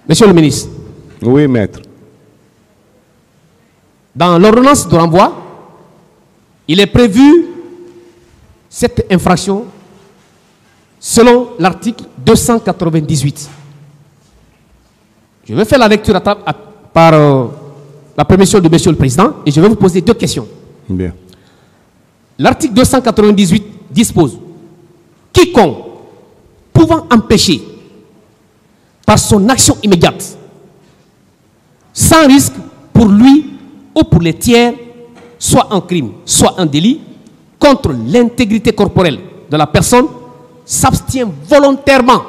Monsieur le ministre. Oui, maître. Dans l'ordonnance de renvoi, il est prévu cette infraction selon l'article 298. Je vais faire la lecture par la permission de Monsieur le Président et je vais vous poser 2 questions. Bien. L'article 298 dispose: quiconque pouvant empêcher par son action immédiate, sans risque pour lui ou pour les tiers, soit un crime, soit un délit, contre l'intégrité corporelle de la personne, s'abstient volontairement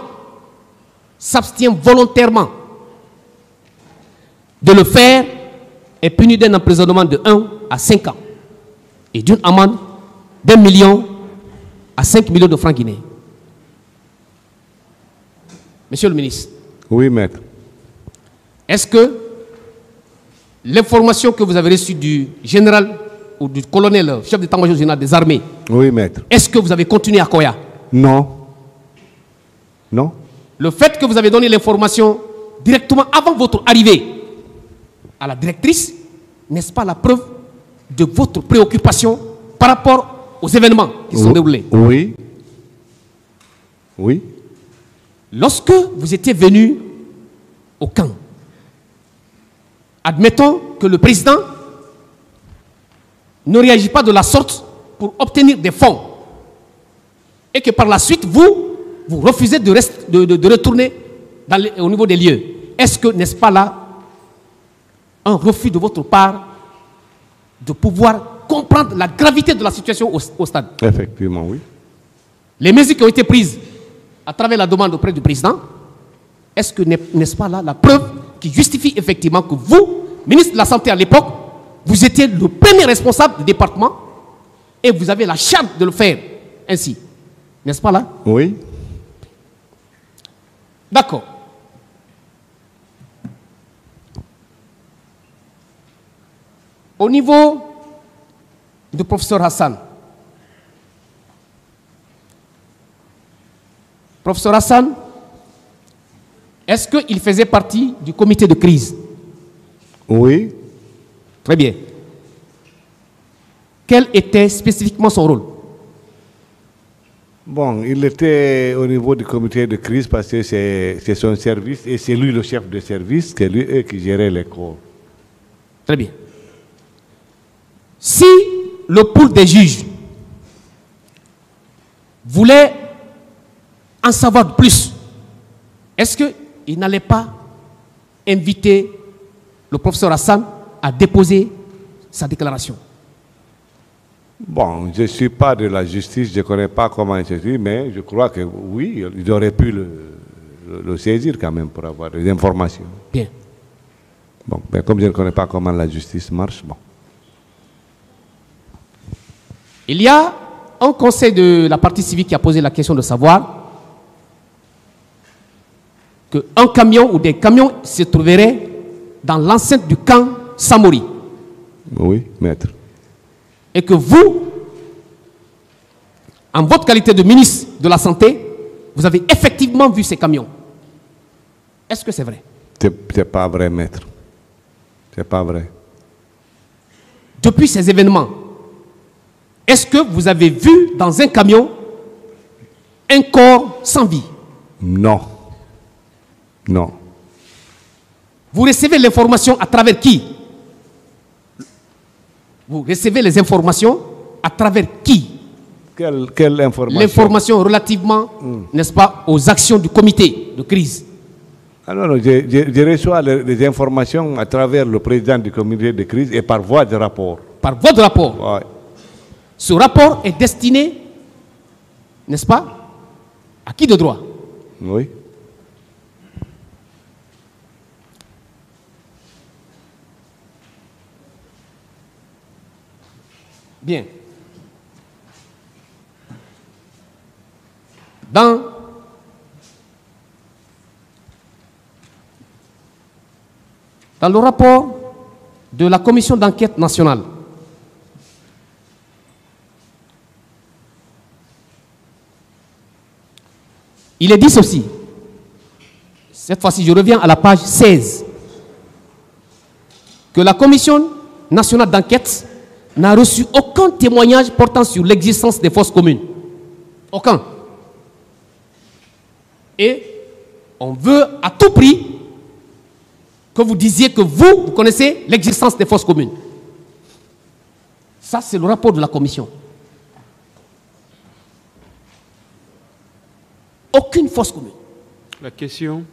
de le faire, est puni d'un emprisonnement de 1 à 5 ans et d'une amende d'1 million à 5 millions de francs guinéens. Monsieur le ministre. Oui, maître. Est-ce que l'information que vous avez reçue du général ou du colonel, chef d'état-major général des armées, oui, maître, est-ce que vous avez continué à Koya? Non. Non. Le fait que vous avez donné l'information directement avant votre arrivée à la directrice, n'est-ce pas la preuve de votre préoccupation par rapport aux événements qui sont déroulés? Oui. Oui. Lorsque vous étiez venu au camp, admettons que le président ne réagit pas de la sorte pour obtenir des fonds et que par la suite, vous refusez de retourner au niveau des lieux. Est-ce que, n'est-ce pas là, un refus de votre part de pouvoir comprendre la gravité de la situation au stade? Effectivement, oui. Les mesures qui ont été prises à travers la demande auprès du président, est-ce que n'est-ce pas là la preuve qui justifie effectivement que vous, ministre de la Santé à l'époque, vous étiez le premier responsable du département et vous avez la charte de le faire ainsi? N'est-ce pas là? Oui. D'accord. Au niveau du professeur Hassan, est-ce qu'il faisait partie du comité de crise? Oui. Très bien. Quel était spécifiquement son rôle? Bon, il était au niveau du comité de crise parce que c'est son service et c'est lui le chef de service, c'est lui qui gérait les corps. Très bien. Si le pool des juges voulait en savoir plus, est-ce qu'il n'allait pas inviter le professeur Hassan à déposer sa déclaration? Bon, je ne suis pas de la justice, je ne connais pas comment il se dit, mais je crois que oui, il aurait pu le saisir quand même pour avoir des informations. Bien. Bon, mais comme je ne connais pas comment la justice marche, bon. Il y a un conseil de la partie civile qui a posé la question de savoir qu'un camion ou des camions se trouveraient dans l'enceinte du camp Samori. Oui, maître. Et que vous, en votre qualité de ministre de la Santé, vous avez effectivement vu ces camions. Est-ce que c'est vrai? C'est pas vrai, maître. C'est pas vrai. Depuis ces événements, est-ce que vous avez vu dans un camion un corps sans vie? Non. Non. Vous recevez l'information à travers qui? Vous recevez les informations à travers qui? Quelle information? L'information relativement, n'est-ce pas, aux actions du comité de crise. Alors, je reçois les informations à travers le président du comité de crise et par voie de rapport. Par voie de rapport. Ouais. Ce rapport est destiné, n'est-ce pas, à qui de droit? Oui. Bien. Dans le rapport de la commission d'enquête nationale, il est dit ceci: Cette fois-ci, je reviens à la page 16. Que la Commission nationale d'enquête n'a reçu aucun témoignage portant sur l'existence des fosses communes. Aucun. Et on veut à tout prix que vous disiez que vous connaissez l'existence des fosses communes. Ça, c'est le rapport de la Commission. Aucune fosse commune. La question?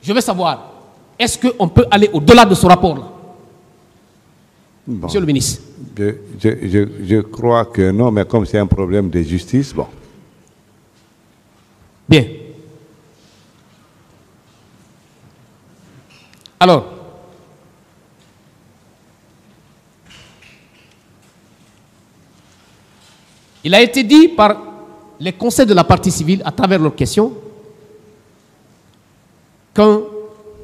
Je veux savoir, est-ce qu'on peut aller au-delà de ce rapport-là? Bon. Monsieur le ministre. Je crois que non, mais comme c'est un problème de justice, bon. Bien. Alors, il a été dit par les conseils de la partie civile à travers leurs questions qu'un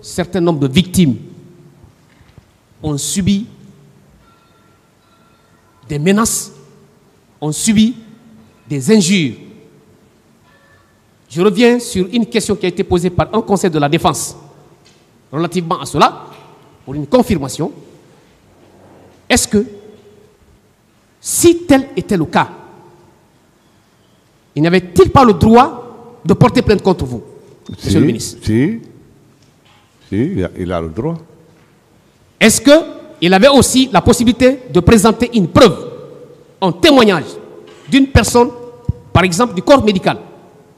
certain nombre de victimes ont subi des menaces, ont subi des injures. Je reviens sur une question qui a été posée par un conseil de la défense relativement à cela, pour une confirmation. Est-ce que, si tel était le cas, il n'avait-il pas le droit de porter plainte contre vous, monsieur le ministre? Si, il a le droit. Est-ce qu'il avait aussi la possibilité de présenter une preuve, un témoignage d'une personne, par exemple du corps médical?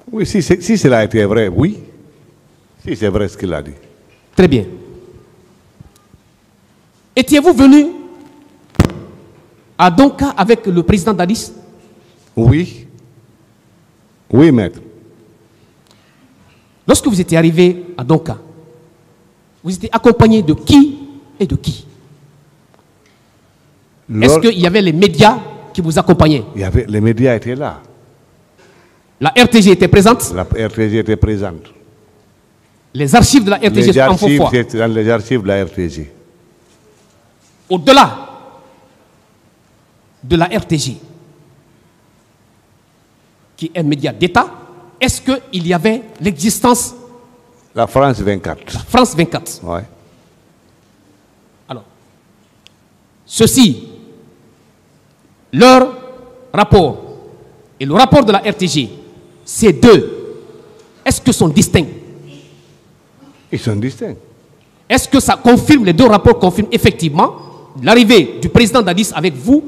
Oui, si cela était vrai, oui. Si c'est vrai ce qu'il a dit. Très bien. Étiez-vous venu à Donka avec le président Dadis? Oui. Oui, maître. Lorsque vous étiez arrivé à Donka, vous étiez accompagné de qui et de qui? Est-ce qu'il y avait les médias qui vous accompagnaient? Les médias étaient là. La RTG était présente? La RTG était présente. Les archives de la RTG sont en faux foi. C'est dans les archives de la RTG. Au-delà de la RTG, qui est un média d'État, est-ce qu'il y avait l'existence? La France 24. La France 24. Ouais. Alors, ceci, leur rapport et le rapport de la RTG, ces deux, est-ce que sont distincts? Ils sont distincts. Est-ce que ça confirme, les deux rapports confirment effectivement l'arrivée du président Dadis avec vous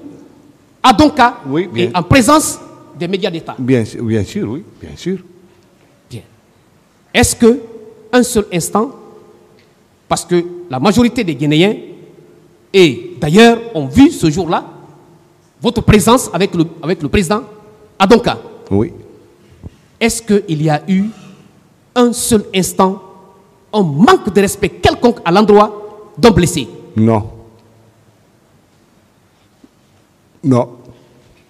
à Donka, oui, et en présence des médias d'État? Bien sûr, oui, bien sûr. Bien. Est-ce que un seul instant, parce que la majorité des Guinéens, et d'ailleurs ont vu ce jour-là, votre présence avec le président à Donka? Oui. Est-ce qu'il y a eu un seul instant un manque de respect quelconque à l'endroit d'un blessé? Non. Non.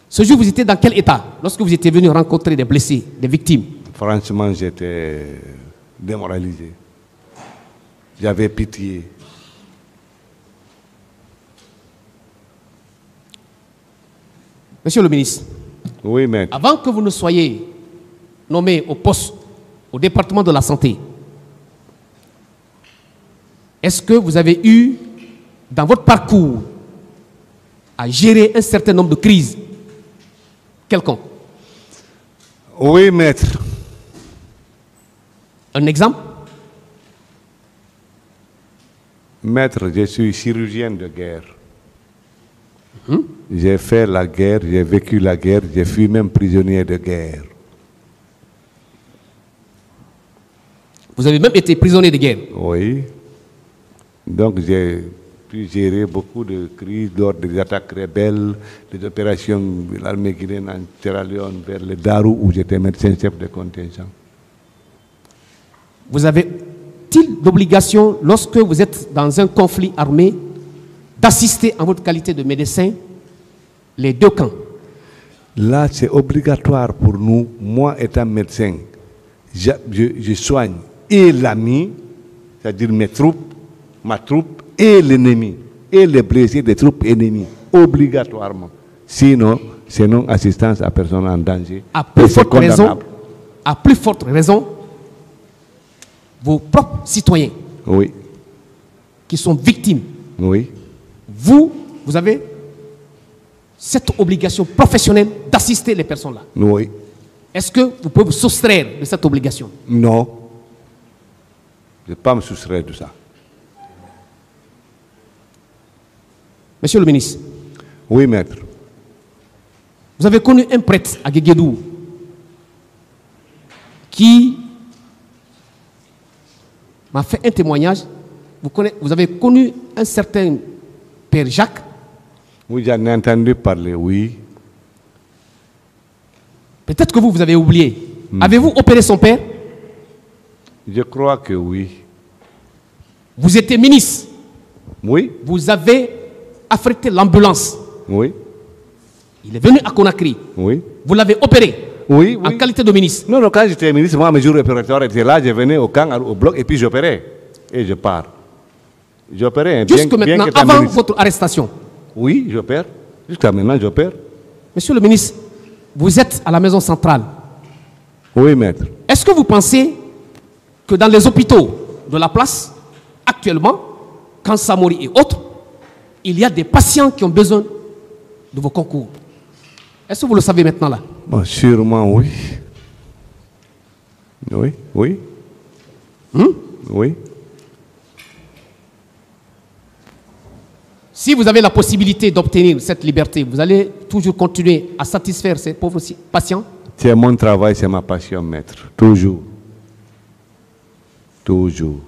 Ce jour, vous étiez dans quel état lorsque vous étiez venu rencontrer des blessés, des victimes? Franchement, j'étais démoralisé. J'avais pitié. Monsieur le ministre, oui, maître. avant que vous ne soyez nommé au poste, au département de la santé, est-ce que vous avez eu, dans votre parcours, à gérer un certain nombre de crises quelconques? Oui, maître. Un exemple? Maître, je suis chirurgien de guerre. J'ai fait la guerre, j'ai vécu la guerre, je fus même prisonnier de guerre. Vous avez même été prisonnier de guerre? Oui. Donc j'ai pu gérer beaucoup de crises lors des attaques rebelles, des opérations de l'armée guinéenne en Sierra Leone vers le Darou où j'étais médecin-chef de contingent. Vous avez-il l'obligation, lorsque vous êtes dans un conflit armé, d'assister en votre qualité de médecin les deux camps? Là, c'est obligatoire pour nous. Moi, étant médecin, je soigne et l'ami, c'est-à-dire mes troupes, ma troupe, et l'ennemi, et les blessés des troupes ennemies, obligatoirement. Sinon, c'est non-assistance à personne en danger. À plus forte raison, vos propres citoyens Oui. qui sont victimes, Oui. vous avez cette obligation professionnelle d'assister les personnes-là. Oui. Est-ce que vous pouvez vous soustraire de cette obligation? Non. Je ne vais pas me soustraire de ça. Monsieur le ministre, Oui, maître. vous avez connu un prêtre à Guéguédou qui m'a fait un témoignage. Vous avez connu un certain Père Jacques. Oui, j'en ai entendu parler, oui. Peut-être que vous avez oublié. Avez-vous opéré son père? Je crois que oui. Vous étiez ministre. Oui. Vous avez affrété l'ambulance. Oui. Il est venu à Conakry. Oui. Vous l'avez opéré. Oui, En oui. qualité de ministre. Non, non, quand j'étais ministre, moi, mes jours opératoires étaient là, je venais au camp, au bloc, et puis j'opérais. Et je pars. J'opérais. Jusque maintenant, avant votre arrestation. Oui, j'opère. Jusqu'à maintenant, j'opère. Monsieur le ministre, vous êtes à la maison centrale. Oui, maître. Est-ce que vous pensez que dans les hôpitaux de la place, actuellement, quand Samori et autres, il y a des patients qui ont besoin de vos concours? Est-ce que vous le savez maintenant là? Bon, sûrement, oui. Oui, oui. Oui. Si vous avez la possibilité d'obtenir cette liberté, vous allez toujours continuer à satisfaire ces pauvres patients? C'est mon travail, c'est ma passion, maître. Toujours. Toujours.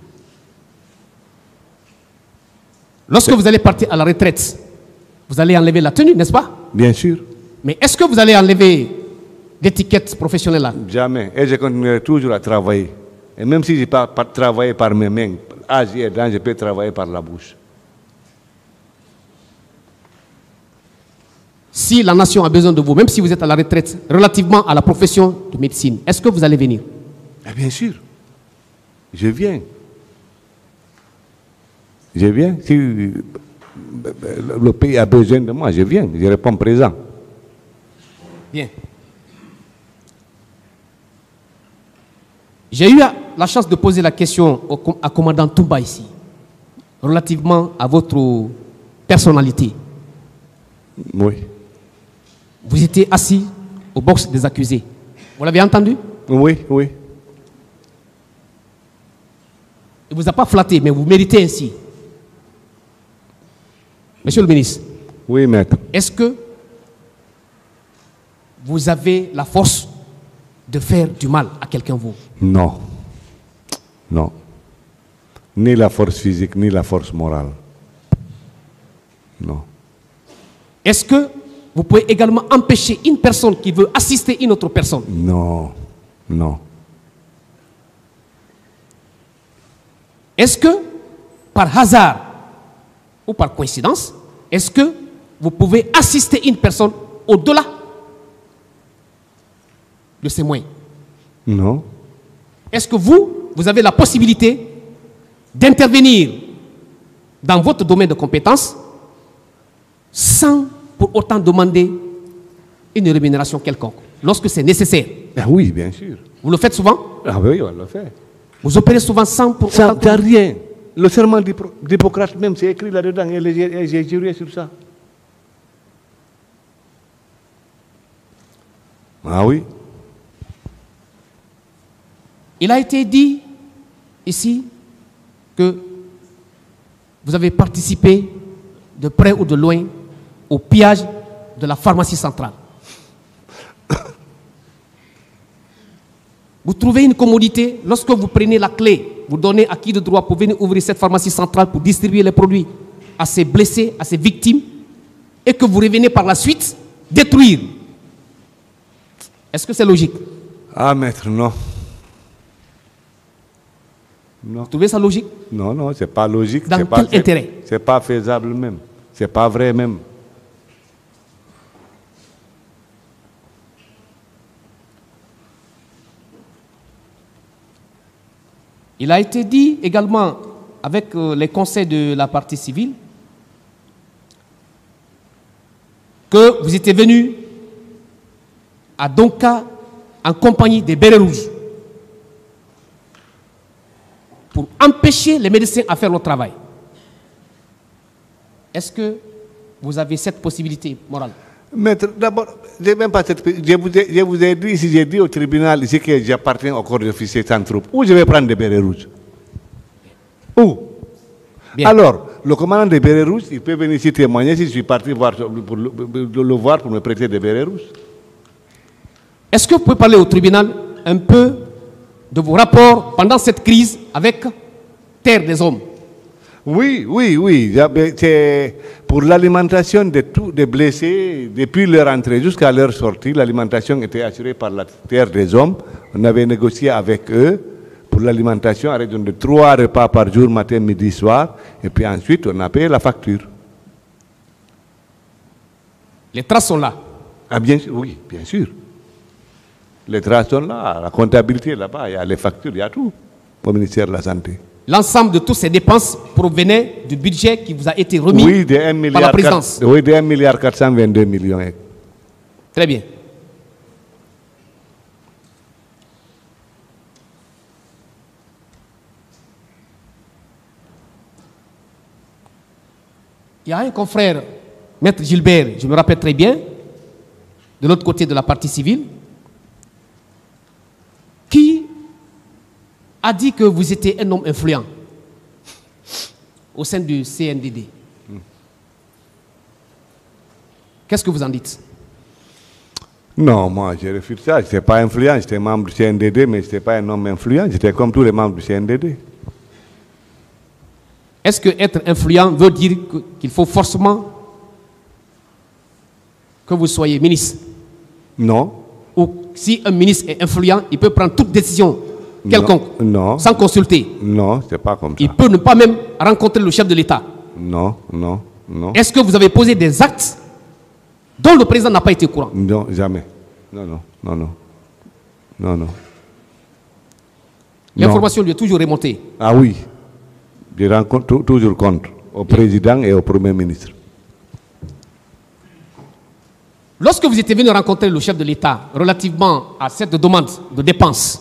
Lorsque vous allez partir à la retraite, vous allez enlever la tenue, n'est-ce pas? Bien sûr. Mais est-ce que vous allez enlever l'étiquette professionnelle là? Jamais. Et je continuerai toujours à travailler. Et même si je ne peux pas travailler par mes mains, âge et aidant, je peux travailler par la bouche. Si la nation a besoin de vous, même si vous êtes à la retraite, relativement à la profession de médecine, est-ce que vous allez venir? Bien sûr. Je viens. Je viens. Si le pays a besoin de moi, je viens. Je réponds présent. Bien. J'ai eu la chance de poser la question à commandant Toumba ici, relativement à votre personnalité. Oui. Vous étiez assis au box des accusés. Vous l'avez entendu? Oui, oui. Il ne vous a pas flatté, mais vous méritez ainsi. Monsieur le ministre. Oui, maître. Est-ce que vous avez la force de faire du mal à quelqu'un, vous? Non. Non. Ni la force physique, ni la force morale. Non. Est-ce que vous pouvez également empêcher une personne qui veut assister une autre personne? Non. Non. Est-ce que, par hasard ou par coïncidence, est-ce que vous pouvez assister une personne au-delà de ses moyens? Non. Est-ce que vous avez la possibilité d'intervenir dans votre domaine de compétences sans pour autant demander une rémunération quelconque, lorsque c'est nécessaire? Oui, bien sûr. Vous le faites souvent? Ah oui, on le fait. Vous opérez souvent sans pour Ça autant... n'a rien. Le serment d'Hippocrate même, c'est écrit là-dedans et j'ai juré sur ça. Ah oui. Il a été dit ici que vous avez participé de près ou de loin au pillage de la pharmacie centrale. Vous trouvez une commodité lorsque vous prenez la clé, vous donnez à qui de droit pour venir ouvrir cette pharmacie centrale pour distribuer les produits à ces blessés, à ces victimes, et que vous revenez par la suite détruire. Est-ce que c'est logique? Ah, maître, non. Non. Vous trouvez ça logique? Non, non, c'est pas logique. Dans quel intérêt? C'est pas faisable même. C'est pas vrai même. Il a été dit également avec les conseils de la partie civile que vous étiez venu à Donka en compagnie des Bérets Rouges. empêcher les médecins à faire leur travail. Est-ce que vous avez cette possibilité morale? Maître, d'abord, je vous ai dit, si j'ai dit au tribunal ici que j'appartiens au corps d'officiers sans troupes, où je vais prendre des bérets rouges? Où? Bien. Alors, le commandant des bérets rouges, il peut venir ici témoigner si je suis parti voir, pour le voir pour me prêter des bérets rouges. Est-ce que vous pouvez parler au tribunal un peu de vos rapports pendant cette crise avec Terre des Hommes? Oui. C'est pour l'alimentation de tous les blessés, depuis leur entrée jusqu'à leur sortie, l'alimentation était assurée par la Terre des Hommes. On avait négocié avec eux pour l'alimentation à raison de 3 repas par jour, matin, midi, soir. Et puis ensuite, on a payé la facture. Les traces sont là? Ah, bien sûr, oui, bien sûr. Les traces sont là, la comptabilité là-bas, il y a les factures, il y a tout au ministère de la Santé. L'ensemble de toutes ces dépenses provenaient du budget qui vous a été remis par la présidence? Oui, de 1,422 millions. Très bien. Il y a un confrère, Maître Gilbert, je me rappelle très bien, de l'autre côté de la partie civile, qui a dit que vous étiez un homme influent au sein du CNDD. Qu'est-ce que vous en dites? Non, moi je refuse ça. Je n'étais pas influent, j'étais membre du CNDD, mais je n'étais pas un homme influent, j'étais comme tous les membres du CNDD. Est-ce que être influent veut dire qu'il faut forcément que vous soyez ministre? Non. Ou si un ministre est influent, il peut prendre toute décision quelconque, non, sans consulter? Non, c'est pas comme ça. Il peut ne pas même rencontrer le chef de l'État? Non. Est-ce que vous avez posé des actes dont le président n'a pas été au courant? Non, jamais. Non. L'information lui est toujours remontée? Ah oui. Je rencontre toujours compte au président et au premier ministre. Lorsque vous étiez venu rencontrer le chef de l'État relativement à cette demande de dépenses,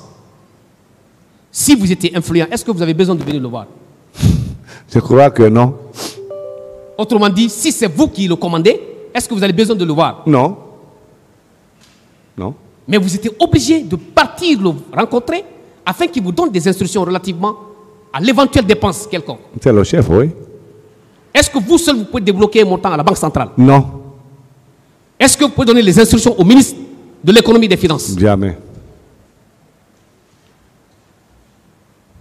si vous étiez influent, est-ce que vous avez besoin de venir le voir? Je crois que non. Autrement dit, si c'est vous qui le commandez, est-ce que vous avez besoin de le voir? Non. Mais vous étiez obligé de partir le rencontrer afin qu'il vous donne des instructions relativement à l'éventuelle dépense quelconque. C'est le chef, oui. Est-ce que vous seul vous pouvez débloquer un montant à la Banque centrale? Non. Est-ce que vous pouvez donner les instructions au ministre de l'économie et des finances? Jamais.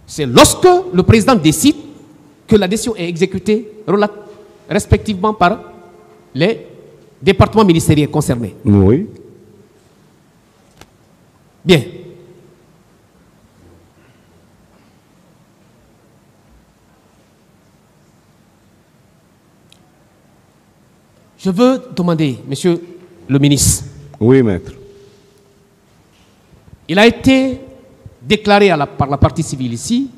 C'est lorsque le président décide que la décision est exécutée respectivement par les départements ministériels concernés. Oui. Bien. Je veux demander, monsieur le ministre. Oui, maître. Il a été déclaré par la partie civile ici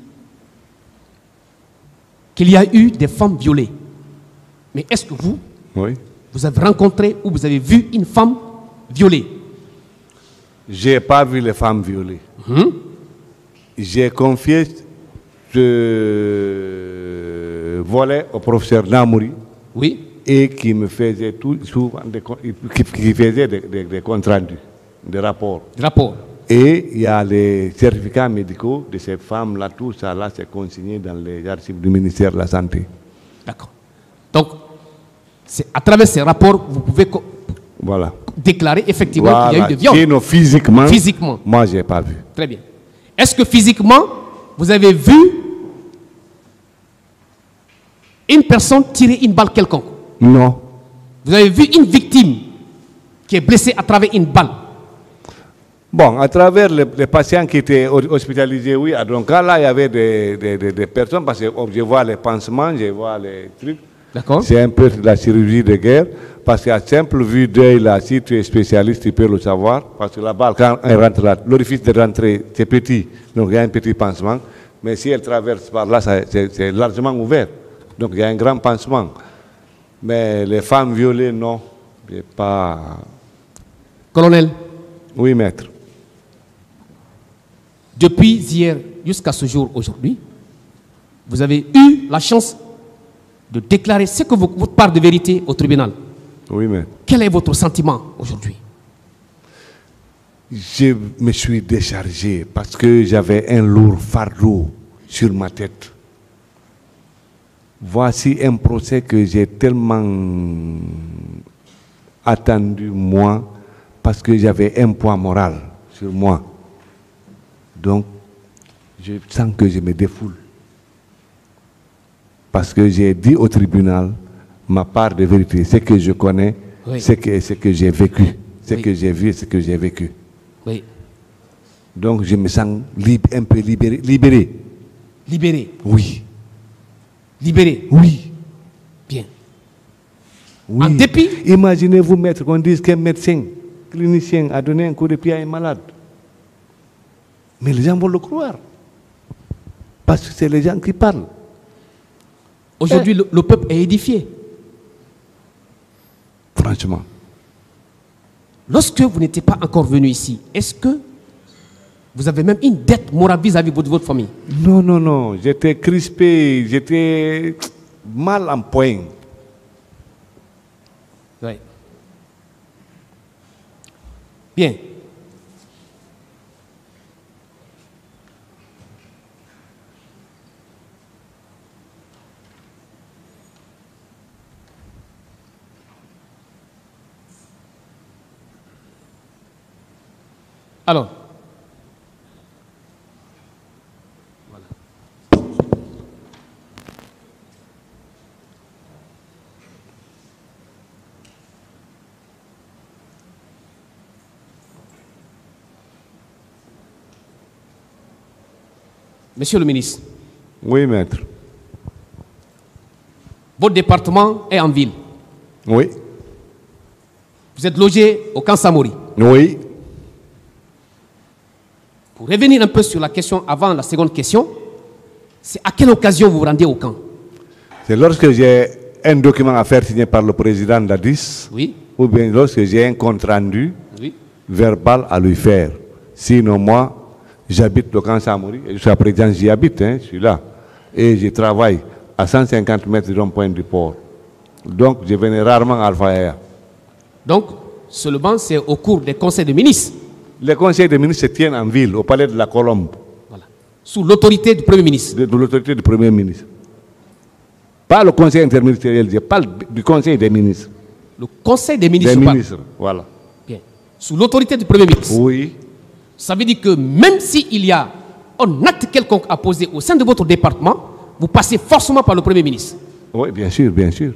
qu'il y a eu des femmes violées. Mais est-ce que vous avez rencontré ou vous avez vu une femme violée? Je n'ai pas vu les femmes violées. J'ai confié ce volet au professeur Namouri. Oui. Et qui me faisait qui faisait des comptes rendus, des rapports. Et il y a les certificats médicaux de ces femmes-là, tout ça là, c'est consigné dans les archives du ministère de la Santé. D'accord. Donc, à travers ces rapports, vous pouvez déclarer effectivement qu'il y a eu des viols. Sinon, physiquement, moi, je n'ai pas vu. Très bien. Est-ce que physiquement, vous avez vu une personne tirer une balle quelconque? Non. Vous avez vu une victime qui est blessée à travers une balle? Bon, à travers les patients qui étaient hospitalisés, oui. Donc là, il y avait des personnes, parce que je vois les pansements, je vois les trucs. D'accord. C'est un peu de la chirurgie de guerre, parce qu'à simple vue d'œil, là, si tu es spécialiste, tu peux le savoir, parce que la balle, quand elle rentre là, l'orifice de rentrée, c'est petit, donc il y a un petit pansement, mais si elle traverse par là, c'est largement ouvert, donc il y a un grand pansement. Mais les femmes violées, non, pas... Colonel. Oui, maître. Depuis hier jusqu'à ce jour, aujourd'hui, vous avez eu la chance de déclarer ce que votre part de vérité au tribunal. Oui, mais Quel est votre sentiment aujourd'hui? je me suis déchargé parce que j'avais un lourd fardeau sur ma tête. Voici un procès que j'ai tellement attendu, moi, parce que j'avais un poids moral sur moi. Donc, je sens que je me défoule. Parce que j'ai dit au tribunal ma part de vérité, ce que je connais, Oui. ce que j'ai vécu, ce Oui. que j'ai vu, ce que j'ai vécu. Oui. Donc, je me sens un peu libéré. Libéré. Oui. Libéré. Oui. Bien. Oui. En dépit. Imaginez-vous, maître, qu'on dise qu'un médecin, clinicien, a donné un coup de pied à un malade. Mais les gens vont le croire. Parce que c'est les gens qui parlent. Aujourd'hui, le peuple est édifié. Franchement. Lorsque vous n'étiez pas encore venu ici, est-ce que vous avez même une dette morale vis-à-vis de votre famille? Non, non, non. J'étais crispé, j'étais mal en point. Oui. Bien. Alors, voilà. Monsieur le ministre, Oui, maître. votre département est en ville. Oui. Vous êtes logé au camp Samori. Oui. Pour revenir un peu sur la question avant la seconde question, c'est à quelle occasion vous vous rendez au camp? C'est lorsque j'ai un document à faire signer par le président d'Addis, Oui, ou bien lorsque j'ai un compte rendu oui. verbal à lui faire. Sinon, moi, j'habite le camp Samori, et jusqu'à présent, j'y habite, hein, je suis là. Et je travaille à 150 mètres du rond-point du port. Donc, je venais rarement à Alpha Aya. Donc, seulement c'est au cours des conseils de ministres, Les conseils des ministres se tiennent en ville, au palais de la Colombe, voilà, sous l'autorité du Premier ministre. de l'autorité du Premier ministre. Pas le conseil interministériel, je parle du conseil des ministres. Le conseil des ministres, Des je parle. ministres, voilà. Bien. Sous l'autorité du Premier ministre. Oui, Ça veut dire que même s'il y a un acte quelconque à poser au sein de votre département, vous passez forcément par le Premier ministre. oui, bien sûr, bien sûr.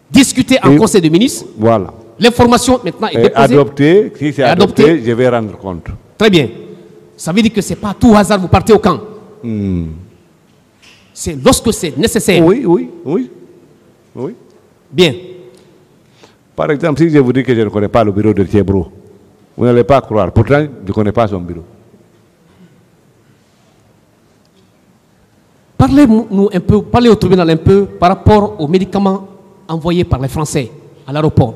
Discutez en Et- conseil de ministres. Voilà. L'information maintenant est Et déposée. adopté, si c'est Adopté. adopté, je vais rendre compte. Très bien. Ça veut dire que ce n'est pas à tout hasard vous partez au camp. C'est lorsque c'est nécessaire. Oui, oui, oui. Oui. Bien. Par exemple, si je vous dis que je ne connais pas le bureau de Thiebro, vous n'allez pas croire. Pourtant, je ne connais pas son bureau. Parlez-nous un peu, parlez au tribunal un peu par rapport aux médicaments envoyés par les Français à l'aéroport.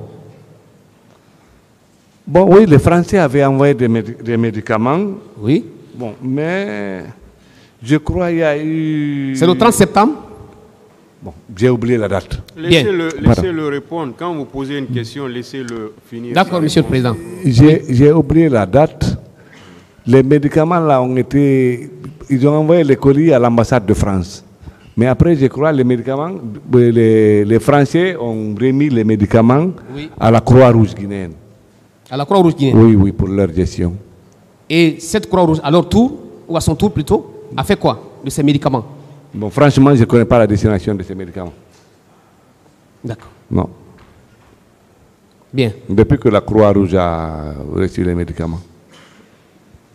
Bon, oui, les Français avaient envoyé des médicaments. Oui. Bon, mais je crois qu'il y a eu... C'est le 30 septembre. Bon, j'ai oublié la date. Laissez-le répondre. Quand vous posez une question, laissez-le finir. D'accord, Monsieur le Président. J'ai oublié la date. Les médicaments là ont été... Ils ont envoyé les colis à l'ambassade de France. Mais après, je crois, les médicaments, les Français ont remis les médicaments Oui. à la Croix-Rouge guinéenne. À la Croix-Rouge guinéenne. Oui, oui, pour leur gestion. Et cette Croix-Rouge, à leur tour, ou à son tour plutôt, a fait quoi de ces médicaments? Bon, franchement, je ne connais pas la destination de ces médicaments. D'accord. Non. Bien. Depuis que la Croix-Rouge a reçu les médicaments.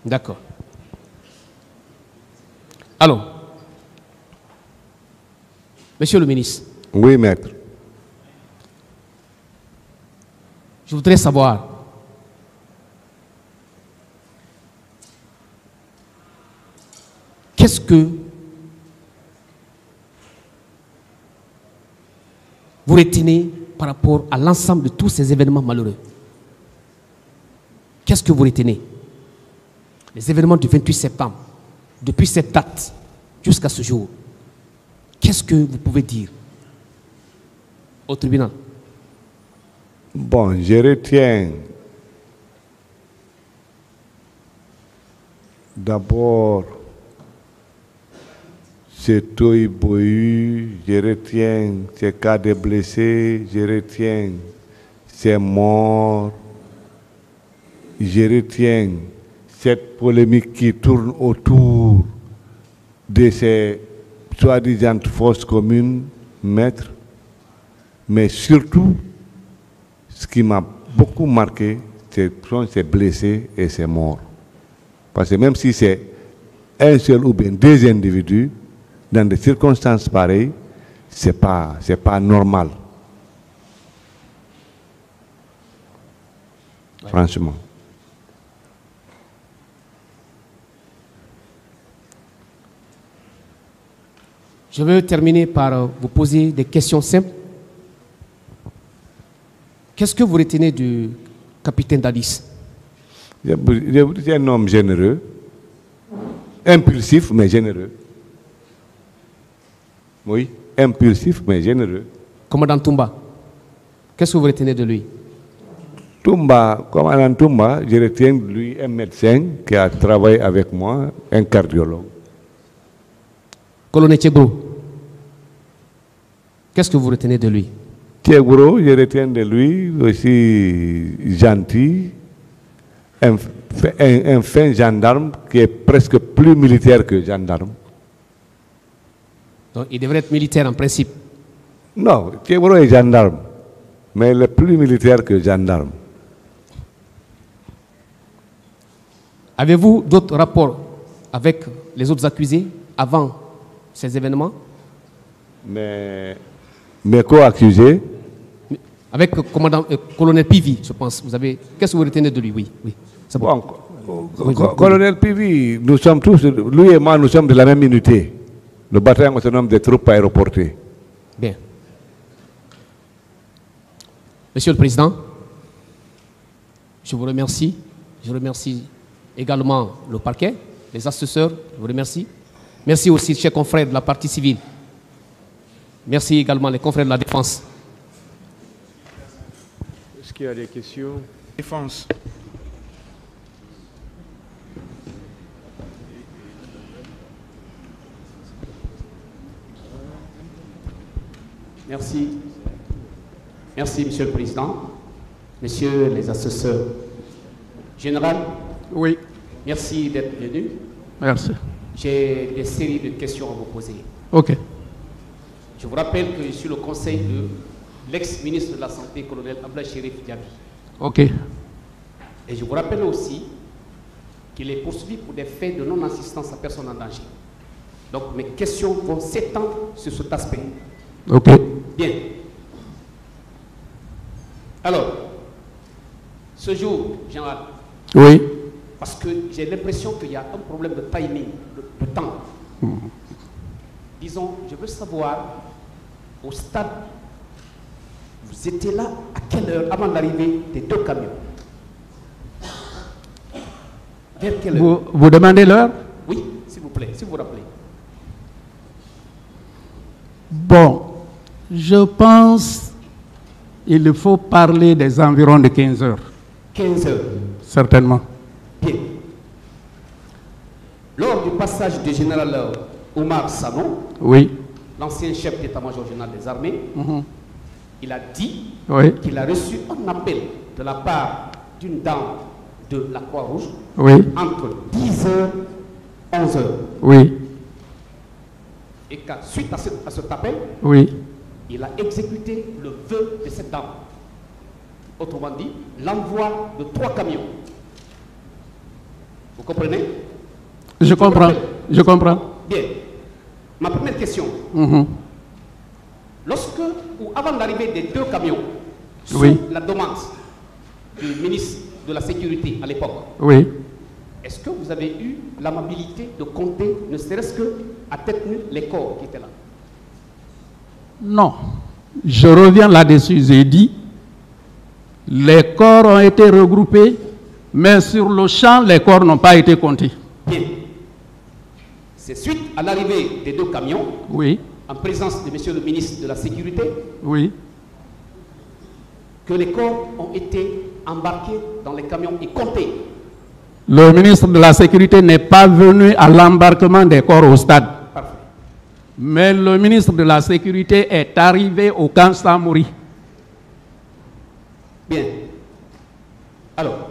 D'accord. Alors, Monsieur le ministre, Oui, maître. je voudrais savoir qu'est-ce que vous retenez par rapport à l'ensemble de tous ces événements malheureux? Qu'est-ce que vous retenez? Les événements du 28 septembre, depuis cette date jusqu'à ce jour. qu'est-ce que vous pouvez dire au tribunal? Bon, je retiens d'abord ces toy-boy, je retiens ces cas de blessés, je retiens ces morts, je retiens cette polémique qui tourne autour de ces soi-disant fausses communes, maîtres, mais surtout, ce qui m'a beaucoup marqué, sont ces blessés et ces morts. Parce que même si c'est un seul ou bien deux individus, dans des circonstances pareilles, c'est pas normal. Ouais. Franchement. Je veux terminer par vous poser des questions simples. Qu'est-ce que vous retenez du capitaine Dadis? C'est un homme généreux, impulsif mais généreux. Oui, impulsif mais généreux. Commandant Toumba, qu'est-ce que vous retenez de lui? Toumba, commandant Toumba, je retiens de lui un médecin qui a travaillé avec moi, un cardiologue. Colonel Tchegro, qu'est-ce que vous retenez de lui? Tchegro, je retiens de lui aussi gentil, un fin gendarme qui est presque plus militaire que gendarme. Donc il devrait être militaire en principe? Non, Tchegro est gendarme, mais il est plus militaire que gendarme. Avez-vous d'autres rapports avec les autres accusés avant ces événements? Mais co-accusés? Avec colonel Pivi, je pense. Qu'est-ce que vous retenez de lui? Oui, oui. C'est bon. Colonel Pivi, nous sommes tous, lui et moi, nous sommes de la même unité. Le bataillon autonome des troupes aéroportées. Bien. Monsieur le Président, je vous remercie. Je remercie également le parquet, les assesseurs, je vous remercie. Merci aussi, chers confrères de la partie civile. Merci également les confrères de la défense. Est-ce qu'il y a des questions? Défense. Merci. Merci, Monsieur le Président. Messieurs les assesseurs. Général. Oui. Merci d'être venu. Merci. J'ai des séries de questions à vous poser. OK. Je vous rappelle que je suis le conseil de l'ex-ministre de la Santé, colonel Abdoulaye Chérif Diaby. OK. Et je vous rappelle aussi qu'il est poursuivi pour des faits de non-assistance à personne en danger. Donc mes questions vont s'étendre sur cet aspect. OK. Bien. Alors, ce jour, général. Oui. Parce que j'ai l'impression qu'il y a un problème de timing, de temps. Disons, je veux savoir, au stade, vous étiez là à quelle heure avant l'arrivée des deux camions? Vers quelle heure? Vous demandez l'heure? Oui, s'il vous plaît, si vous vous rappelez. Bon, je pense qu'il faut parler des environs de 15 heures. 15 heures. Certainement. Bien. Lors du passage du général Omar Sanon, oui, l'ancien chef d'état-major général des armées, il a dit qu'il a reçu un appel de la part d'une dame de la Croix-Rouge entre 10h et 11h. Oui. Et qu'à suite à cet appel, il a exécuté le vœu de cette dame. Autrement dit, l'envoi de 3 camions. Vous comprenez? Je comprends. Je comprends. Bien. Ma première question. Lorsque, ou avant l'arrivée des 2 camions, sous la demande du ministre de la Sécurité à l'époque, est-ce que vous avez eu l'amabilité de compter, ne serait-ce qu'à tête nue, les corps qui étaient là? Non. Je reviens là-dessus. J'ai dit, les corps ont été regroupés, mais sur le champ, les corps n'ont pas été comptés. Bien. C'est suite à l'arrivée des 2 camions en présence de monsieur le ministre de la Sécurité, Oui. que les corps ont été embarqués dans les camions et comptés. Le ministre de la Sécurité n'est pas venu à l'embarquement des corps au stade. Parfait. Mais le ministre de la Sécurité est arrivé au camp Samori. Bien. Alors,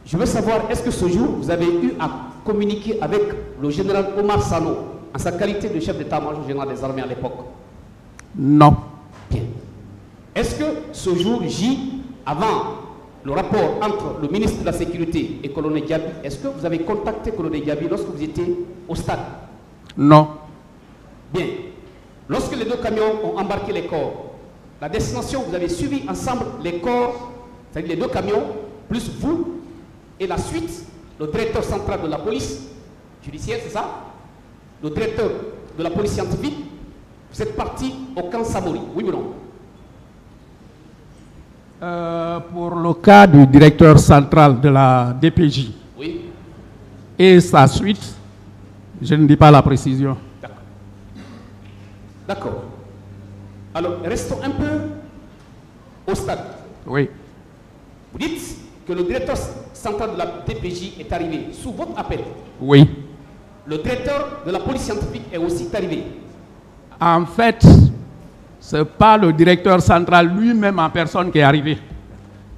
je veux savoir, est-ce que ce jour, vous avez eu à communiquer avec le général Omar Sano, en sa qualité de chef d'état-major général des armées à l'époque? Non. Bien. Est-ce que ce jour J, avant le rapport entre le ministre de la Sécurité et colonel Diaby, est-ce que vous avez contacté colonel Diaby lorsque vous étiez au stade? Non. Bien. Lorsque les deux camions ont embarqué les corps, la destination, vous avez suivi ensemble les corps, c'est-à-dire les deux camions, plus vous, et la suite, le directeur central de la police judiciaire, c'est ça? Le directeur de la police scientifique, vous êtes parti au camp Samori, oui ou non? Pour le cas du directeur central de la DPJ Oui. et sa suite, je ne dis pas la précision. D'accord. D'accord. Alors, restons un peu au stade. Oui. Vous dites que le directeur central de la DPJ est arrivé sous votre appel. Oui. Le directeur de la police scientifique est aussi arrivé. En fait, ce n'est pas le directeur central lui-même en personne qui est arrivé.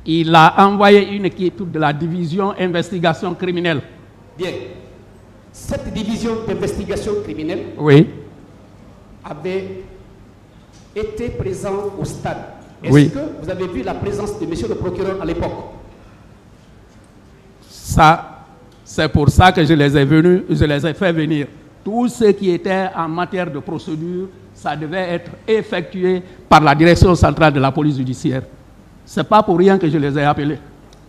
Il a envoyé une équipe de la division investigation criminelle. Bien. Cette division d'investigation criminelle Oui. avait été présente au stade. Est-ce Oui. que vous avez vu la présence de monsieur le procureur à l'époque? Ça, c'est pour ça que je les ai fait venir. Tout ce qui était en matière de procédure, ça devait être effectué par la direction centrale de la police judiciaire. Ce n'est pas pour rien que je les ai appelés.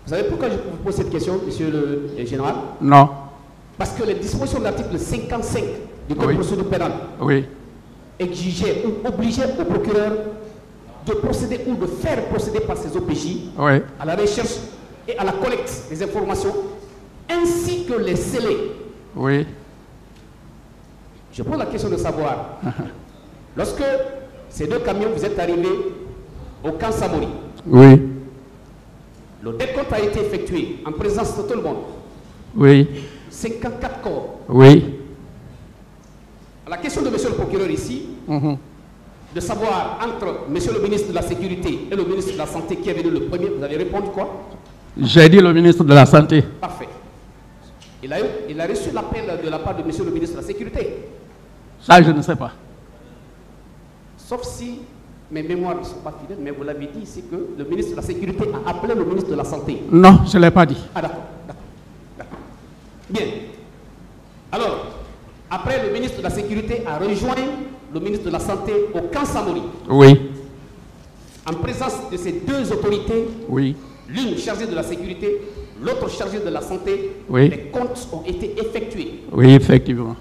Vous savez pourquoi je vous pose cette question, monsieur le général? Non. Parce que les dispositions de l'article 55 du Code Oui. de procédure pénale Oui. exigeaient ou obligeaient au procureur de procéder ou de faire procéder par ses OPJ Oui. à la recherche et à la collecte des informations, ainsi que les scellés. Oui. Je pose la question de savoir, lorsque ces deux camions, vous êtes arrivés au camp Samori, Oui. le décompte a été effectué en présence de tout le monde. Oui. 54 corps. Oui. La question de monsieur le procureur ici, de savoir entre monsieur le ministre de la Sécurité et le ministre de la Santé qui est venu le premier, vous avez répondu quoi? J'ai dit le ministre de la Santé. Parfait. Il a reçu l'appel de la part de monsieur le ministre de la Sécurité. Ça, je ne sais pas. Sauf si mes mémoires ne sont pas fidèles, mais vous l'avez dit ici que le ministre de la Sécurité a appelé le ministre de la Santé. Non, je ne l'ai pas dit. Ah d'accord, d'accord. Bien. Alors, après le ministre de la Sécurité a rejoint le ministre de la Santé au camp Samori, Oui. en présence de ces deux autorités, Oui. l'une chargée de la sécurité, l'autre chargée de la santé. Oui. Les comptes ont été effectués. Oui, effectivement.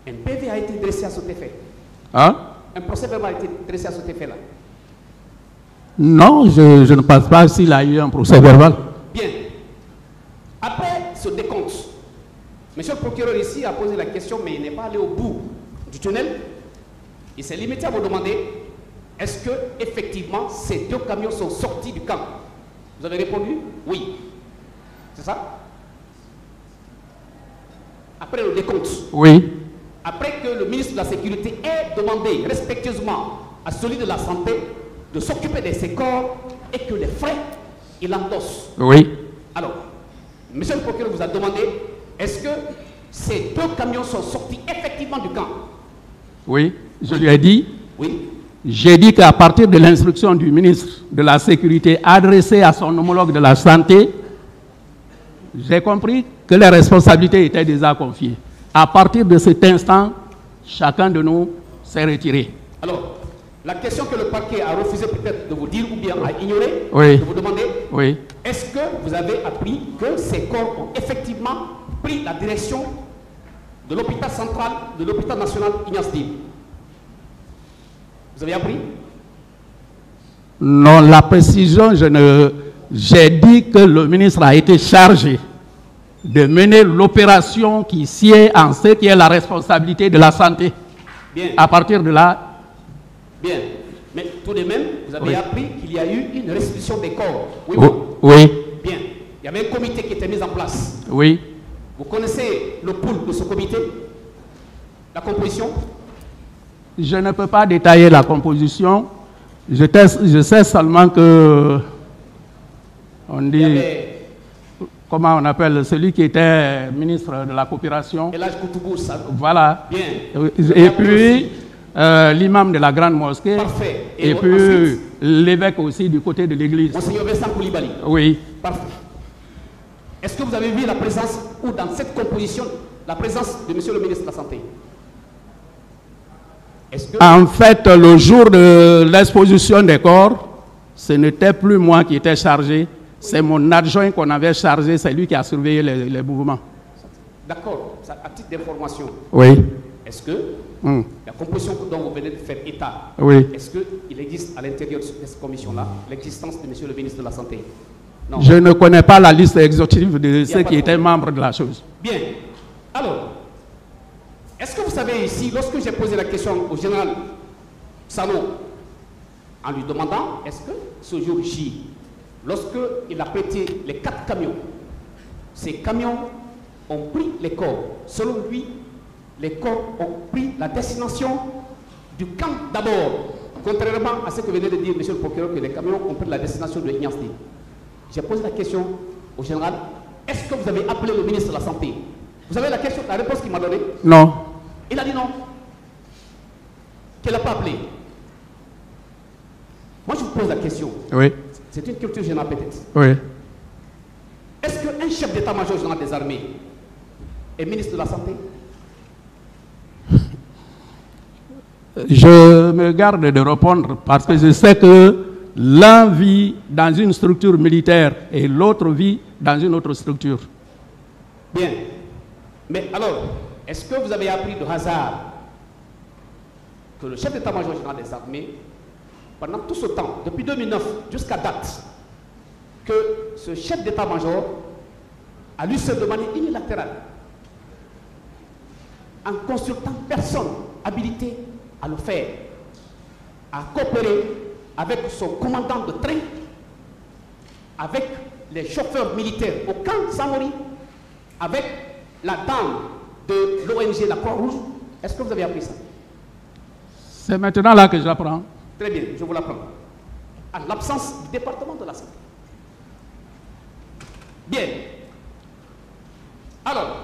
Un PV a été dressé à cet effet. Hein? Un procès verbal a été dressé à cet effet-là. Non, je ne pense pas s'il a eu un procès verbal. Bien. Après ce décompte, monsieur le procureur ici a posé la question, mais il n'est pas allé au bout du tunnel. Il s'est limité à vous demander, est-ce que effectivement ces deux camions sont sortis du camp? Vous avez répondu oui. C'est ça? Après le décompte. Oui. Après que le ministre de la Sécurité ait demandé respectueusement à celui de la Santé de s'occuper de ces corps et que les frais, il endosse. Oui. Alors, monsieur le procureur vous a demandé, est-ce que ces deux camions sont sortis effectivement du camp? Oui. Je lui ai dit. Oui. J'ai dit qu'à partir de l'instruction du ministre de la Sécurité adressée à son homologue de la Santé, j'ai compris que les responsabilités étaient déjà confiées. À partir de cet instant, chacun de nous s'est retiré. Alors, la question que le parquet a refusé peut-être de vous dire ou bien a ignoré, Oui. de vous demander, Oui. est-ce que vous avez appris que ces corps ont effectivement pris la direction de l'hôpital central, de l'hôpital national Ignace Dib? Vous avez appris? Non, la précision, j'ai dit que le ministre a été chargé de mener l'opération qui sied en ce qui est la responsabilité de la santé. Bien. À partir de là... Bien. Mais tout de même, vous avez appris qu'il y a eu une restitution des corps. Oui. Oui. Bien. Il y avait un comité qui était mis en place. Oui. Vous connaissez le pool de ce comité? La composition? Je ne peux pas détailler la composition. Je sais seulement que... On dit... Comment on appelle celui qui était ministre de la coopération? Elhadji Koutoubour, ça. Voilà. Bien. Et puis, l'imam de la grande mosquée. Parfait. Et puis, l'évêque aussi du côté de l'église. Monseigneur Vincent Koulibaly. Oui. Parfait. Est-ce que vous avez vu la présence, ou dans cette composition, la présence de monsieur le ministre de la Santé? En fait, le jour de l'exposition des corps, ce n'était plus moi qui étais chargé, c'est mon adjoint qu'on avait chargé, c'est lui qui a surveillé les mouvements. D'accord, à titre d'information. Oui. Est-ce que la composition dont vous venez de faire état, est-ce qu'il existe à l'intérieur de cette commission-là l'existence de monsieur le ministre de la Santé? Non. Je ne connais pas la liste exhaustive de ceux qui étaient membres de la chose. Bien. Alors, est-ce que vous savez ici, lorsque j'ai posé la question au général Sano, en lui demandant, est-ce que ce jour J, lorsqu'il a prêté les 4 camions, ces camions ont pris les corps. Selon lui, les corps ont pris la destination du camp d'abord, contrairement à ce que venait de dire monsieur le procureur, que les camions ont pris la destination de Ignasti. J'ai posé la question au général, est-ce que vous avez appelé le ministre de la Santé? Vous avez la réponse qu'il m'a donnée? Non. Il a dit non. Qu'il n'a pas appelé. Moi, je vous pose la question. Oui. C'est une culture générale peut-être. Oui. Est-ce qu'un chef d'état-major général des armées est ministre de la Santé? Je me garde de répondre parce que je sais que l'un vit dans une structure militaire et l'autre vit dans une autre structure. Bien. Mais alors, est-ce que vous avez appris de hasard que le chef d'état-major général des armées, pendant tout ce temps, depuis 2009 jusqu'à date, que ce chef d'état-major a lu seul de manière unilatérale, en consultant personne habilité à le faire, à coopérer avec son commandant de train, avec les chauffeurs militaires au camp Samori, avec la dame de l'ONG La Croix-Rouge? Est-ce que vous avez appris ça? C'est maintenant là que je l'apprends. Très bien, je vous l'apprends. En l'absence du département de la santé. Bien. Alors,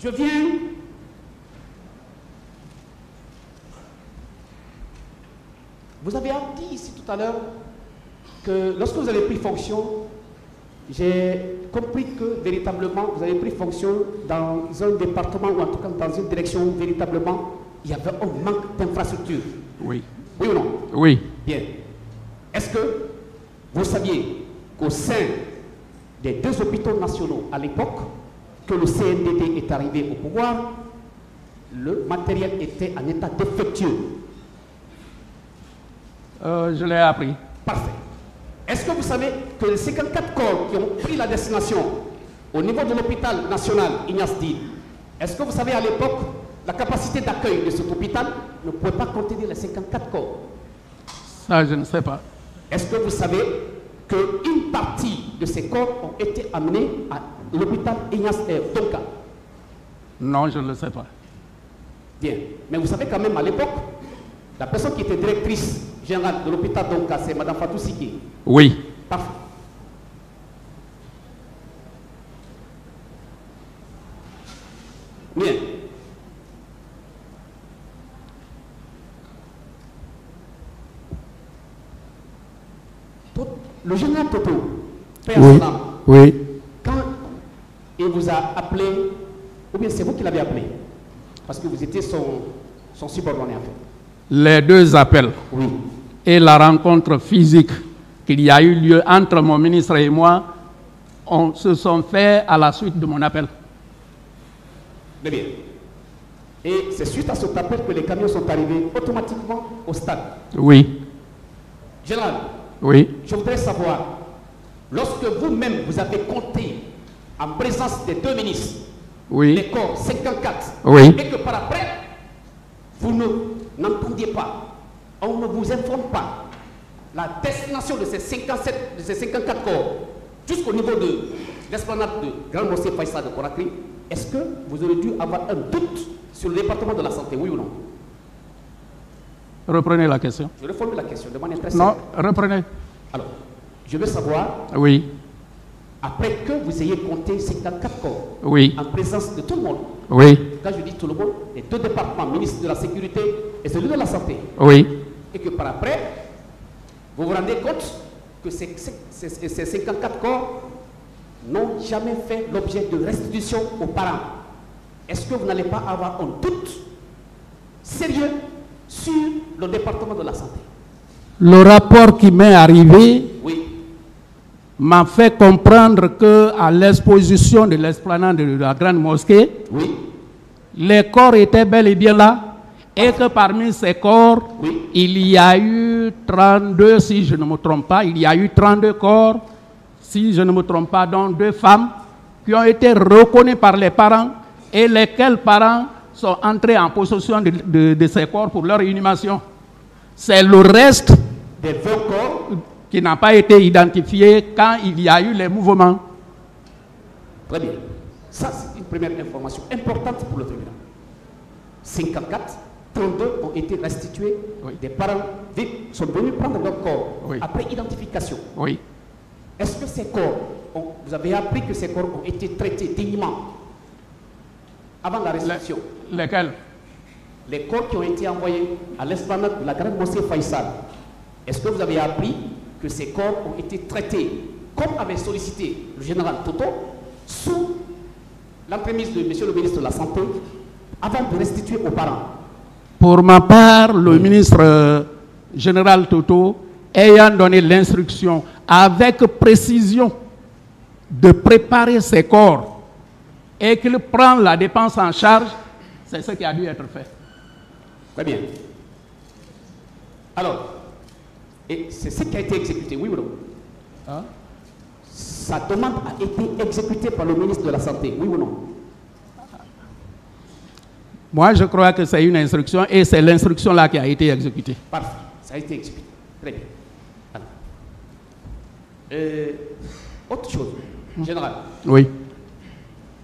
je viens... Vous avez dit ici tout à l'heure que lorsque vous avez pris fonction, j'ai compris que véritablement vous avez pris fonction dans un département ou en tout cas dans une direction où véritablement il y avait un manque d'infrastructure. Oui. Oui ou non? Oui. Bien. Est-ce que vous saviez qu'au sein des 2 hôpitaux nationaux à l'époque, que le CNDD est arrivé au pouvoir, le matériel était en état défectueux? Je l'ai appris. Parfait. Est-ce que vous savez que les 54 corps qui ont pris la destination au niveau de l'hôpital national Ignace Dine, est-ce que vous savez à l'époque la capacité d'accueil de cet hôpital ne pouvait pas contenir les 54 corps? Ça, je ne sais pas. Est-ce que vous savez qu'une partie de ces corps ont été amenés à l'hôpital Ignace Donka? Non, je ne le sais pas. Bien. Mais vous savez quand même à l'époque, la personne qui était directrice générale de l'hôpital Donka, c'est Mme Fatou Siki. Oui. Parfait. Bien. Le général Toto, Père oui. Salam, Oui. quand il vous a appelé, ou bien c'est vous qui l'avez appelé, parce que vous étiez son subordonné en fait. Les 2 appels. Oui. Et la rencontre physique qu'il y a eu lieu entre mon ministre et moi, se sont faits à la suite de mon appel. Très bien. Et c'est suite à cet appel que les camions sont arrivés automatiquement au stade. Oui. Général, oui. Je voudrais savoir, lorsque vous-même vous avez compté en présence des deux ministres, Oui. les corps 54, Oui. et que par après, vous n'entendiez pas, on ne vous informe pas la destination de ces 54 corps jusqu'au niveau de l'esplanade de Grande Mosquée Faïsal de Conakry, est-ce que vous aurez dû avoir un doute sur le département de la santé, oui ou non? Reprenez la question. Je reformule la question de manière très Non, simple. reprenez. Alors, je veux savoir, Oui. après que vous ayez compté 54 corps, Oui. en présence de tout le monde, Oui. quand je dis tout le monde, les deux départements, ministre de la Sécurité et celui de la Santé, Oui. et que par après, vous vous rendez compte que ces 54 corps n'ont jamais fait l'objet de restitution aux parents. Est-ce que vous n'allez pas avoir un doute sérieux sur le département de la santé? Le rapport qui m'est arrivé Oui, m'a fait comprendre que à l'exposition de l'esplanade de la Grande Mosquée, oui, les corps étaient bel et bien là, et que parmi ces corps, oui. il y a eu 32, si je ne me trompe pas, il y a eu 32 corps, si je ne me trompe pas, dont 2 femmes qui ont été reconnues par les parents et lesquels parents sont entrés en possession de ces corps pour leur inhumation. C'est le reste Des 20 corps, qui n'a pas été identifié quand il y a eu les mouvements. très bien. Ça, c'est une première information importante pour le tribunal. 54, 32 ont été restitués. Oui. Des parents sont venus prendre leur corps Oui. après identification. Oui. Est-ce que ces corps, vous avez appris que ces corps ont été traités dignement avant la restitution? Lesquels? Les corps qui ont été envoyés à l'esplanade de la Grande Mosquée Faïsal, est-ce que vous avez appris que ces corps ont été traités comme avait sollicité le général Toto sous l'entremise de M. le ministre de la Santé avant de restituer aux parents? Pour ma part, le ministre général Toto, ayant donné l'instruction avec précision de préparer ses corps et qu'il prend la dépense en charge, c'est ce qui a dû être fait. Très bien. Alors, et c'est ce qui a été exécuté, oui ou non? Hein? Sa demande a été exécutée par le ministre de la Santé, oui ou non? Moi, je crois que c'est une instruction et c'est l'instruction-là qui a été exécutée. Parfait, ça a été exécuté. Très bien. Alors, autre chose, général, Oui.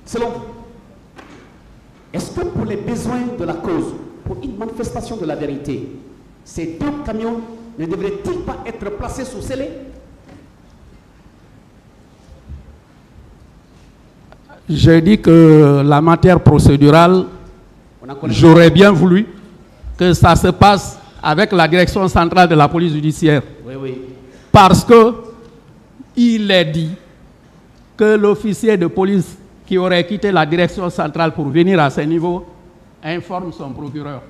selon vous, est-ce que pour les besoins de la cause, pour une manifestation de la vérité, ces 2 camions ne devraient-ils pas être placés sous scellé? J'ai dit que la matière procédurale, On en connaît. j'aurais bien voulu que ça se passe avec la direction centrale de la police judiciaire. Oui, oui. Parce que il est dit que l'officier de police qui aurait quitté la direction centrale pour venir à ce niveau informe son procureur.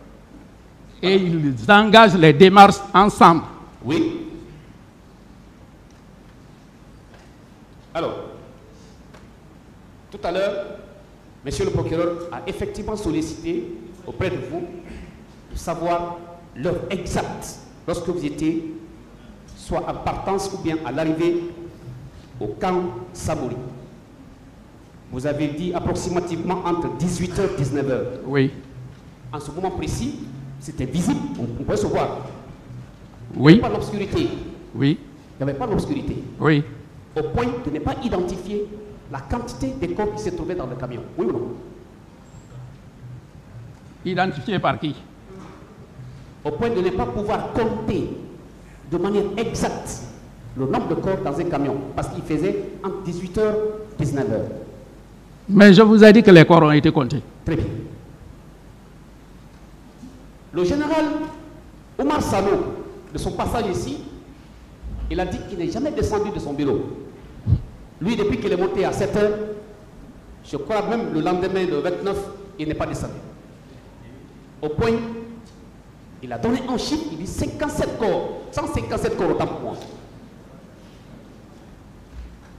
Et ils engagent les démarches ensemble. Oui. Alors, tout à l'heure, monsieur le procureur a effectivement sollicité auprès de vous de savoir l'heure exacte lorsque vous étiez soit en partance ou bien à l'arrivée au camp Samouri. Vous avez dit approximativement entre 18h et 19h. Oui. En ce moment précis, c'était visible, on pouvait se voir. Il n'y Oui. avait pas d'obscurité. Oui. Il n'y avait pas d'obscurité. Oui. Au point de ne pas identifier la quantité des corps qui se trouvaient dans le camion. Oui ou non? Identifié par qui? Au point de ne pas pouvoir compter de manière exacte le nombre de corps dans un camion, parce qu'il faisait entre 18h et 19h. Mais je vous ai dit que les corps ont été comptés. Très bien. Le général Omar Sano, de son passage ici, il a dit qu'il n'est jamais descendu de son bureau. Lui, depuis qu'il est monté à 7h, je crois même le lendemain, le 29, il n'est pas descendu. Au point, il a donné un chiffre, il dit 57 corps, 157 corps autant pour moi.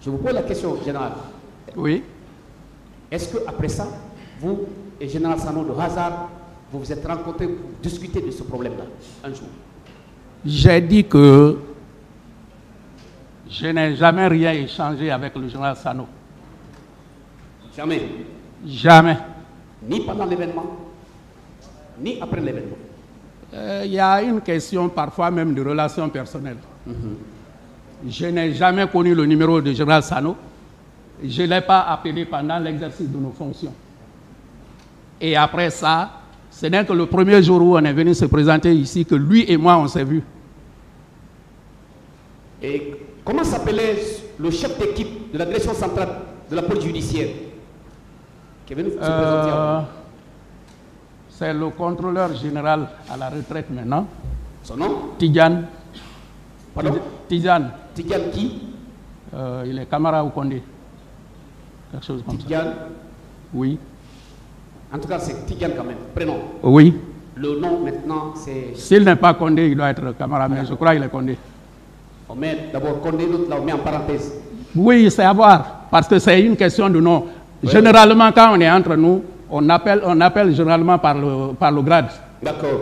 Je vous pose la question, général. Oui. Est-ce qu'après ça, vous et général Sano, de hasard, vous vous êtes rencontrés pour discuter de ce problème-là, un jour? J'ai dit que je n'ai jamais rien échangé avec le général Sano. Jamais. Jamais. Ni pendant l'événement, ni après l'événement. Il y a une question parfois même de relations personnelles. Je n'ai jamais connu le numéro de général Sano. Je ne l'ai pas appelé pendant l'exercice de nos fonctions. Et après ça, ce n'est que le premier jour où on est venu se présenter ici que lui et moi on s'est vus. Et comment s'appelait le chef d'équipe de la direction centrale de la police judiciaire qui est venu se présenter à vous? C'est le contrôleur général à la retraite maintenant. Son nom? Tidjane. Pardon? Tidjane. Tidjane qui? Il est camarade au Condé. Quelque chose comme Tidjane. ça. Oui. En tout cas, c'est Tidjane quand même. Prénom. Oui. Le nom maintenant, c'est... S'il n'est pas Condé, il doit être camarade, mais je crois qu'il est Condé. On met d'abord Condé, l'autre là, on met en parenthèse. Oui, c'est à voir, parce que c'est une question de nom. Ouais. Généralement, quand on est entre nous, on appelle généralement par le grade. D'accord.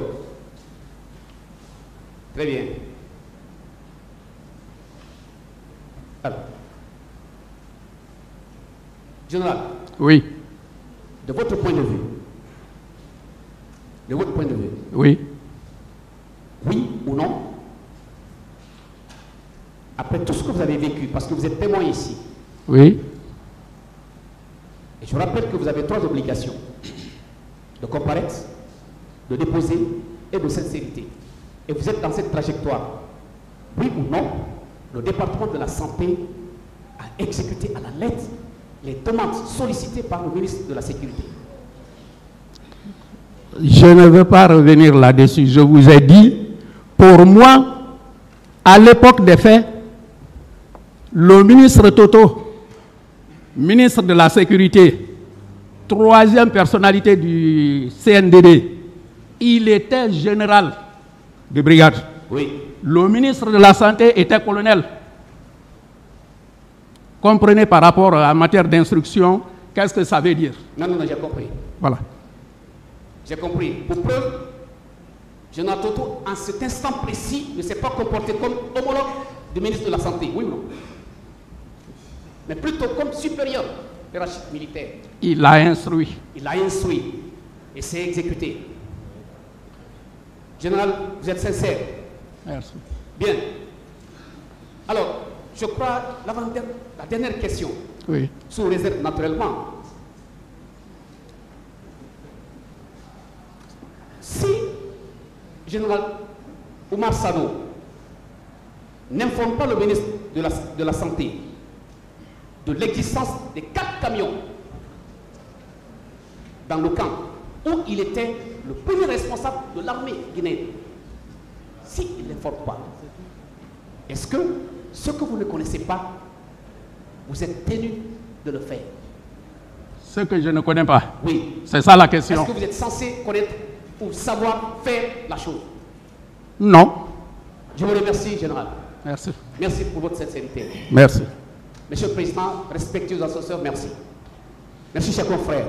Très bien. Alors, général, Oui, de votre point de vue, oui. oui ou non, après tout ce que vous avez vécu, parce que vous êtes témoin ici, Oui, et je rappelle que vous avez 3 obligations: de comparaître, de déposer et de sincérité. Et vous êtes dans cette trajectoire. Oui ou non, le département de la santé a exécuté à la lettre les demandes sollicitées par le ministre de la Sécurité. je ne veux pas revenir là-dessus. Je vous ai dit, pour moi, à l'époque des faits, le ministre Toto, ministre de la Sécurité, 3e personnalité du CNDD, il était général de brigade. Oui. Le ministre de la Santé était colonel. Comprenez par rapport à la matière d'instruction, qu'est-ce que ça veut dire? Non, j'ai compris. Voilà. J'ai compris. Pour preuve, Général Toto, en cet instant précis, ne s'est pas comporté comme homologue du ministre de la Santé. Oui ou non? Mais plutôt comme supérieur hiérarchique militaire. Il a instruit. Il a instruit et c'est exécuté. Général, vous êtes sincère? Merci. Bien. Alors, je crois, la dernière question, Oui. sous réserve naturellement. Si Général Oumar Sano n'informe pas le ministre de la Santé de l'existence des 4 camions dans le camp où il était le premier responsable de l'armée guinéenne, s'il ne l'informe pas, est-ce que ce que vous ne connaissez pas, vous êtes tenu de le faire? Ce que je ne connais pas. Oui. C'est ça la question. Est-ce que vous êtes censé connaître ou savoir faire la chose? Non. Je vous remercie, Général. Merci. Merci pour votre sincérité. Merci. Monsieur le Président, respectueux assesseurs, merci. Merci, chers confrères.